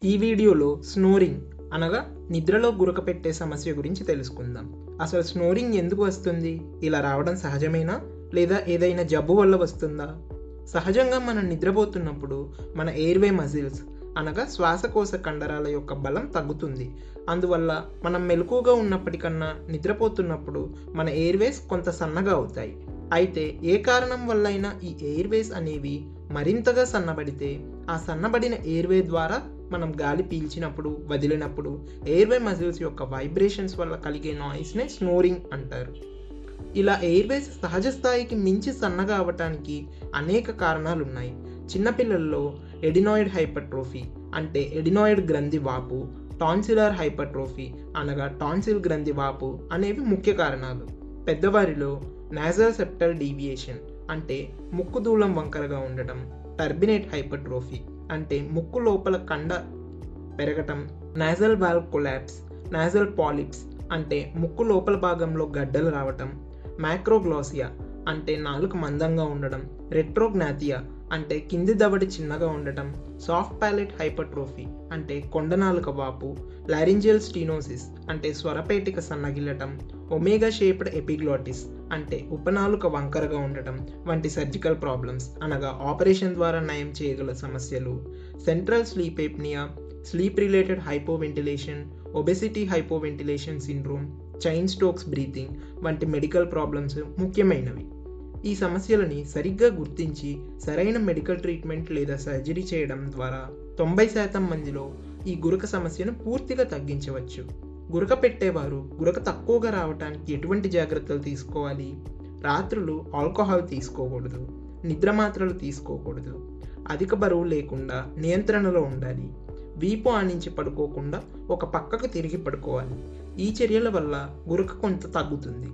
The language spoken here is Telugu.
ఈ వీడియోలో స్నోరింగ్ అనగా నిద్రలో గురక పెట్టే సమస్య గురించి తెలుసుకుందాం. అసలు స్నోరింగ్ ఎందుకు వస్తుంది? ఇలా రావడం సహజమేనా లేదా ఏదైనా జబ్బు వల్ల వస్తుందా? సహజంగా మనం నిద్రపోతున్నప్పుడు మన ఎయిర్వే మజిల్స్ అనగా శ్వాసకోశ కండరాల యొక్క బలం తగ్గుతుంది. అందువల్ల మనం మెలకువగా ఉన్నప్పటికన్నా నిద్రపోతున్నప్పుడు మన ఎయిర్వేస్ కొంత సన్నగా అవుతాయి. అయితే ఏ కారణం వల్లైనా ఈ ఎయిర్వేస్ అనేవి మరింతగా సన్నబడితే ఆ సన్నబడిన ఎయిర్వే ద్వారా మనం గాలి పీల్చినప్పుడు వదిలినప్పుడు ఎయిర్వే మజిల్స్ యొక్క వైబ్రేషన్స్ వల్ల కలిగే నాయిస్నే స్నోరింగ్ అంటారు. ఇలా ఎయిర్వేస్ సహజ స్థాయికి మించి సన్నగా అవ్వటానికి అనేక కారణాలు ఉన్నాయి. చిన్నపిల్లల్లో ఎడినాయిడ్ హైపర్ట్రోఫీ అంటే ఎడినాయిడ్ గ్రంథి వాపు, టాన్సిలర్ హైపర్ట్రోఫీ అనగా టాన్సిల్ గ్రంథి వాపు అనేవి ముఖ్య కారణాలు. పెద్దవారిలో నాజల్ సెప్టల్ డీవియేషన్ అంటే ముక్కు దూలం వంకరగా ఉండటం, టర్బినేట్ హైపర్ట్రోఫీ అంటే ముక్కు లోపల కండ పెరగటం, nozzle valve collapse, nozzle polyps అంటే ముక్కు లోపల భాగంలో గడ్డలు రావటం, మ్యాక్రోగ్లాసియా అంటే నాలుక మందంగా ఉండడం, రెట్రోగ్నాథియా అంటే కింది దవడి చిన్నగా ఉండటం, సాఫ్ట్ ప్యాలెట్ హైపర్ట్రోఫీ అంటే కొండనాలుక వాపు, లారింజియల్ స్టీనోసిస్ అంటే స్వరపేటిక సన్నగిల్లటం, ఒమేగా షేప్డ్ ఎపిగ్లాటిస్ అంటే ఉపనాలుక వంకరగా ఉండటం వంటి సర్జికల్ ప్రాబ్లమ్స్ అనగా ఆపరేషన్ ద్వారా నయం చేయగల సమస్యలు, central sleep apnoea, sleep related hypoventilation, obesity hypoventilation syndrome, chain Stokes breathing వంటి మెడికల్ ప్రాబ్లమ్స్ ముఖ్యమైనవి. ఈ సమస్యలని సరిగ్గా గుర్తించి సరైన మెడికల్ ట్రీట్మెంట్ లేదా సర్జరీ చేయడం ద్వారా 90% మందిలో ఈ గురక సమస్యను పూర్తిగా తగ్గించవచ్చు. గురక పెట్టేవారు గురక తక్కువగా రావడానికి ఎటువంటి జాగ్రత్తలు తీసుకోవాలి? రాత్రులు ఆల్కహాల్ తీసుకోకూడదు, నిద్ర మాత్రలు తీసుకోకూడదు, అధిక బరువు లేకుండా నియంత్రణలో ఉండాలి, వీపు ఆనించి పడుకోకుండా ఒక పక్కకు తిరిగి పడుకోవాలి. ఈ చర్యల వల్ల గురక కొంత తగ్గుతుంది.